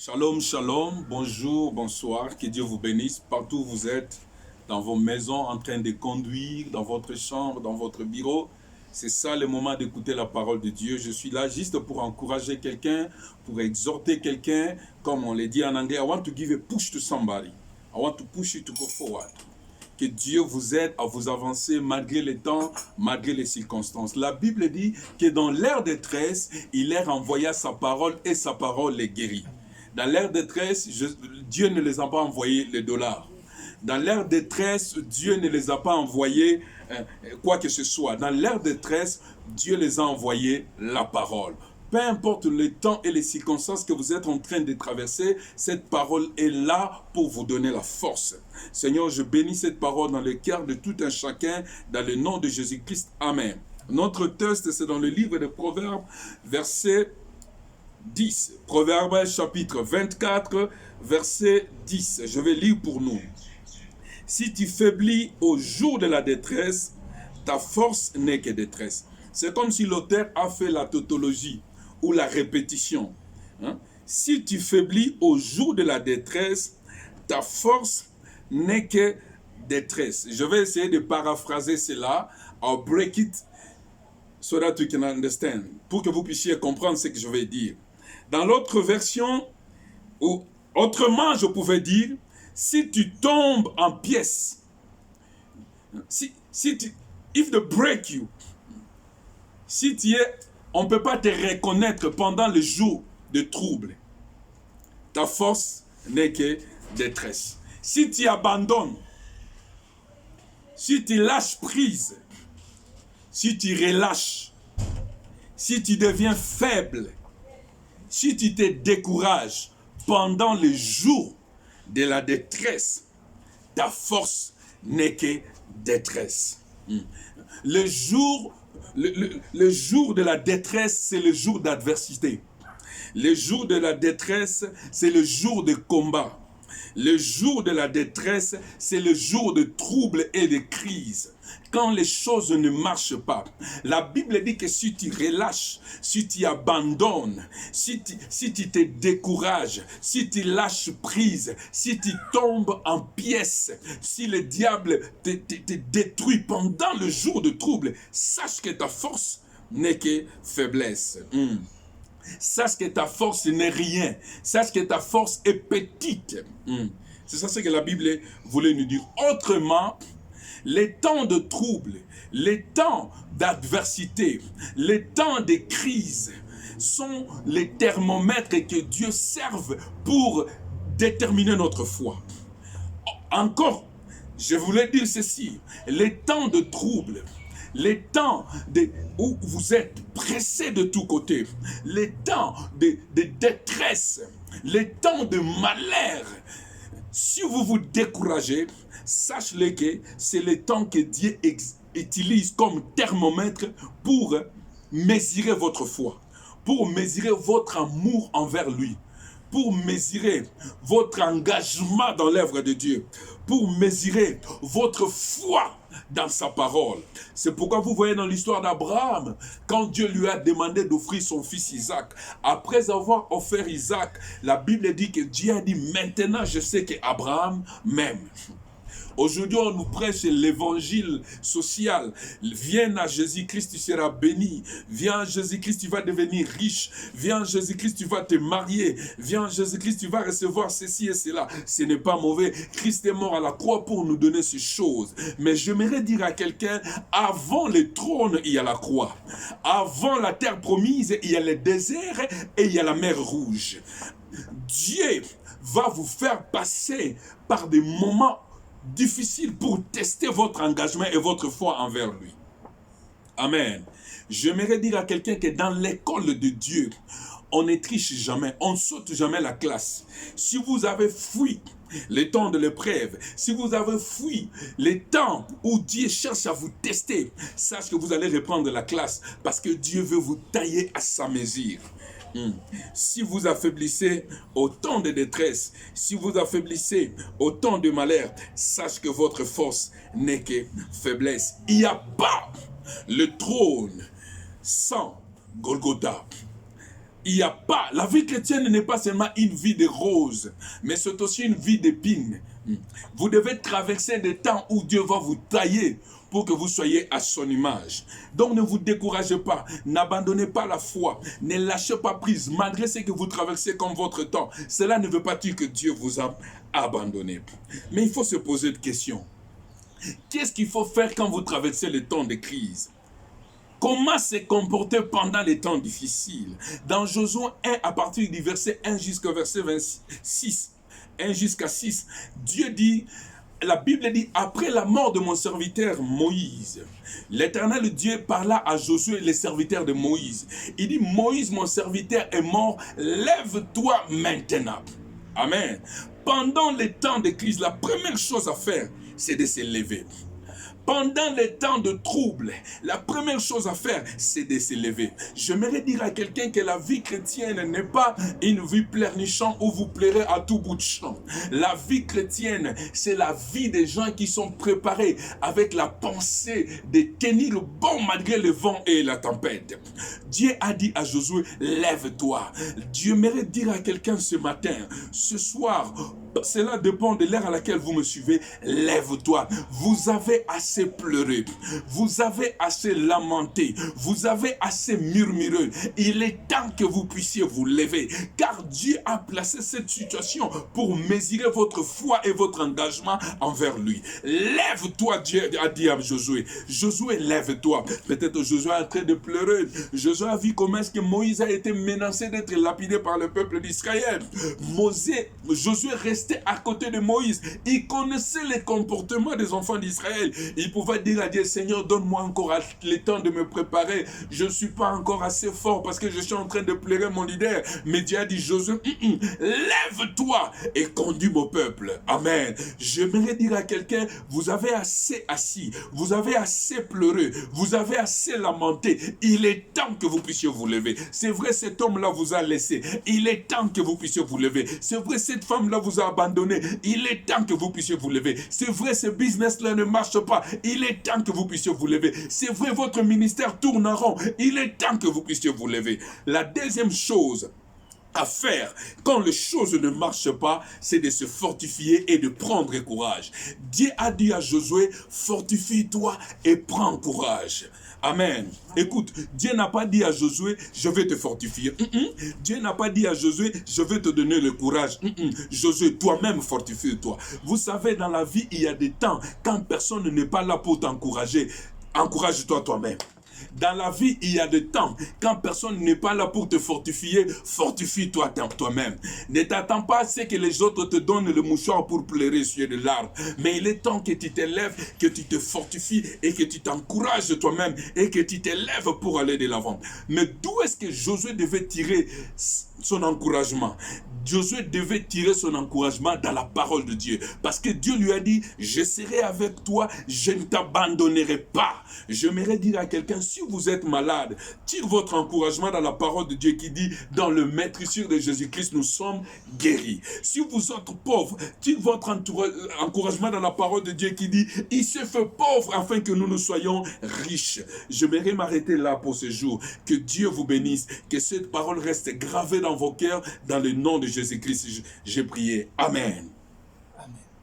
Shalom, shalom, bonjour, bonsoir, que Dieu vous bénisse partout où vous êtes, dans vos maisons, en train de conduire, dans votre chambre, dans votre bureau. C'est ça le moment d'écouter la parole de Dieu. Je suis là juste pour encourager quelqu'un, pour exhorter quelqu'un. Comme on le dit en anglais, I want to give a push to somebody. I want to push you to go forward. Que Dieu vous aide à vous avancer malgré les temps, malgré les circonstances. La Bible dit que dans leur détresse, il leur envoya sa parole et sa parole les guérit. Dans leur détresse, Dieu ne les a pas envoyé les dollars. Dans leur détresse, Dieu ne les a pas envoyé quoi que ce soit. Dans leur détresse, Dieu les a envoyé la parole. Peu importe le temps et les circonstances que vous êtes en train de traverser, cette parole est là pour vous donner la force. Seigneur, je bénis cette parole dans le cœur de tout un chacun, dans le nom de Jésus-Christ. Amen. Notre texte, c'est dans le livre de Proverbes, verset 10. Proverbes chapitre 24, verset 10. Je vais lire pour nous. Si tu faiblis au jour de la détresse, ta force n'est que détresse. C'est comme si l'auteur a fait la tautologie ou la répétition. Si tu faiblis au jour de la détresse, ta force n'est que détresse. Je vais essayer de paraphraser cela. I'll break it so that you can understand. Pour que vous puissiez comprendre ce que je vais dire. Dans l'autre version, ou autrement je pouvais dire, si tu tombes en pièces, if they break you, si tu es, on ne peut pas te reconnaître pendant les jours de trouble, ta force n'est que détresse. Si tu abandonnes, si tu lâches prise, si tu relâches, si tu deviens faible, si tu te décourages pendant les jours de la détresse, ta force n'est que détresse. Le jour de la détresse, c'est le jour d'adversité. Le jour de la détresse, c'est le jour de combat. Le jour de la détresse, c'est le jour de troubles et de crises. Quand les choses ne marchent pas, la Bible dit que si tu relâches, si tu abandonnes, si tu te décourages, si tu lâches prise, si tu tombes en pièces, si le diable te détruit pendant le jour de trouble, sache que ta force n'est que faiblesse. Sache que ta force n'est rien. Sache que ta force est petite. C'est ça ce que la Bible voulait nous dire. Autrement, les temps de trouble, les temps d'adversité, les temps de crise sont les thermomètres que Dieu serve pour déterminer notre foi. Encore, je voulais dire ceci, les temps de trouble, les temps où vous êtes pressés de tous côtés, les temps de détresse, les temps de malheur, si vous vous découragez, sachez-le que c'est le temps que Dieu utilise comme thermomètre pour mesurer votre foi, pour mesurer votre amour envers lui, pour mesurer votre engagement dans l'œuvre de Dieu, pour mesurer votre foi dans sa parole. C'est pourquoi vous voyez dans l'histoire d'Abraham, quand Dieu lui a demandé d'offrir son fils Isaac, après avoir offert Isaac, la Bible dit que Dieu a dit, maintenant je sais qu'Abraham m'aime. Aujourd'hui, on nous prêche l'évangile social. Viens à Jésus-Christ, tu seras béni. Viens à Jésus-Christ, tu vas devenir riche. Viens à Jésus-Christ, tu vas te marier. Viens à Jésus-Christ, tu vas recevoir ceci et cela. Ce n'est pas mauvais. Christ est mort à la croix pour nous donner ces choses. Mais j'aimerais dire à quelqu'un, avant le trône, il y a la croix. Avant la terre promise, il y a le désert et il y a la mer rouge. Dieu va vous faire passer par des moments difficile pour tester votre engagement et votre foi envers lui. Amen. J'aimerais dire à quelqu'un que dans l'école de Dieu, on ne triche jamais, on ne saute jamais la classe. Si vous avez fui les temps de l'épreuve, si vous avez fui les temps où Dieu cherche à vous tester, sachez que vous allez reprendre la classe parce que Dieu veut vous tailler à sa mesure. Si vous affaiblissez au temps de détresse, si vous affaiblissez au temps de malheur, sachez que votre force n'est que faiblesse. Il n'y a pas le trône sans Golgotha. Il n'y a pas, la vie chrétienne n'est pas seulement une vie de roses, mais c'est aussi une vie d'épines. Vous devez traverser des temps où Dieu va vous tailler pour que vous soyez à son image. Donc ne vous découragez pas, n'abandonnez pas la foi, ne lâchez pas prise, malgré ce que vous traversez comme votre temps. Cela ne veut pas dire que Dieu vous a abandonné. Mais il faut se poser une question. Qu'est-ce qu'il faut faire quand vous traversez le temps de crise? Comment se comporter pendant les temps difficiles? Dans Josué 1, à partir du verset 1 jusqu'au verset 26, 1 jusqu'à 6, Dieu dit, la Bible dit, après la mort de mon serviteur Moïse, l'Éternel Dieu parla à Josué, le serviteur de Moïse. Il dit, Moïse, mon serviteur est mort, lève-toi maintenant. Amen. Pendant les temps de crise, la première chose à faire, c'est de se lever. Pendant les temps de trouble, la première chose à faire, c'est de se lever. J'aimerais dire à quelqu'un que la vie chrétienne n'est pas une vie pleurnichante où vous pleurez à tout bout de champ. La vie chrétienne, c'est la vie des gens qui sont préparés avec la pensée de tenir bon malgré le vent et la tempête. Dieu a dit à Josué, lève-toi. Dieu aimerait dire à quelqu'un ce matin, ce soir, cela dépend de l'heure à laquelle vous me suivez, lève-toi. Vous avez assez pleuré, vous avez assez lamenté, vous avez assez murmuré. Il est temps que vous puissiez vous lever, car Dieu a placé cette situation pour mesurer votre foi et votre engagement envers lui. Lève-toi, Dieu a dit à Josué. Josué, lève-toi. Peut-être Josué est en train de pleurer. Josué a vu comment est-ce que Moïse a été menacé d'être lapidé par le peuple d'Israël. Josué restait à côté de Moïse. Il connaissait les comportements des enfants d'Israël. Il pouvait dire à Dieu, Seigneur, donne-moi encore le temps de me préparer. Je ne suis pas encore assez fort parce que je suis en train de pleurer mon leader. Mais Dieu a dit, Josué, lève-toi et conduis mon peuple. Amen. J'aimerais dire à quelqu'un, vous avez assez assis, vous avez assez pleuré, vous avez assez lamenté. Il est temps que vous puissiez vous lever. C'est vrai, cet homme-là vous a laissé. Il est temps que vous puissiez vous lever. C'est vrai, cette femme-là vous a abandonné. Il est temps que vous puissiez vous lever. C'est vrai, ce business-là ne marche pas. Il est temps que vous puissiez vous lever. C'est vrai, votre ministère tourne en rond. Il est temps que vous puissiez vous lever. La deuxième chose à faire quand les choses ne marchent pas, c'est de se fortifier et de prendre courage. Dieu a dit à Josué, fortifie-toi et prends courage. Amen. Écoute, Dieu n'a pas dit à Josué, je vais te fortifier. Dieu n'a pas dit à Josué, je vais te donner le courage. Josué, toi-même fortifie-toi. Vous savez, dans la vie, il y a des temps quand personne n'est pas là pour t'encourager. Encourage-toi toi-même. Dans la vie, il y a des temps, quand personne n'est pas là pour te fortifier, fortifie-toi toi-même. Ne t'attends pas à ce que les autres te donnent le mouchoir pour pleurer sur de larmes. Mais il est temps que tu te lèves, que tu te fortifies et que tu t'encourages toi-même et que tu te lèves pour aller de l'avant. Mais d'où est-ce que Josué devait tirer son encouragement? Josué devait tirer son encouragement dans la parole de Dieu. Parce que Dieu lui a dit, je serai avec toi, je ne t'abandonnerai pas. J'aimerais dire à quelqu'un, si vous êtes malade, tire votre encouragement dans la parole de Dieu qui dit, dans le maîtrisure de Jésus-Christ, nous sommes guéris. Si vous êtes pauvre, tire votre encouragement dans la parole de Dieu qui dit, il se fait pauvre afin que nous soyons riches. J'aimerais m'arrêter là pour ce jour. Que Dieu vous bénisse, que cette parole reste gravée dans vos cœurs, dans le nom de Jésus-Christ, j'ai prié. Amen.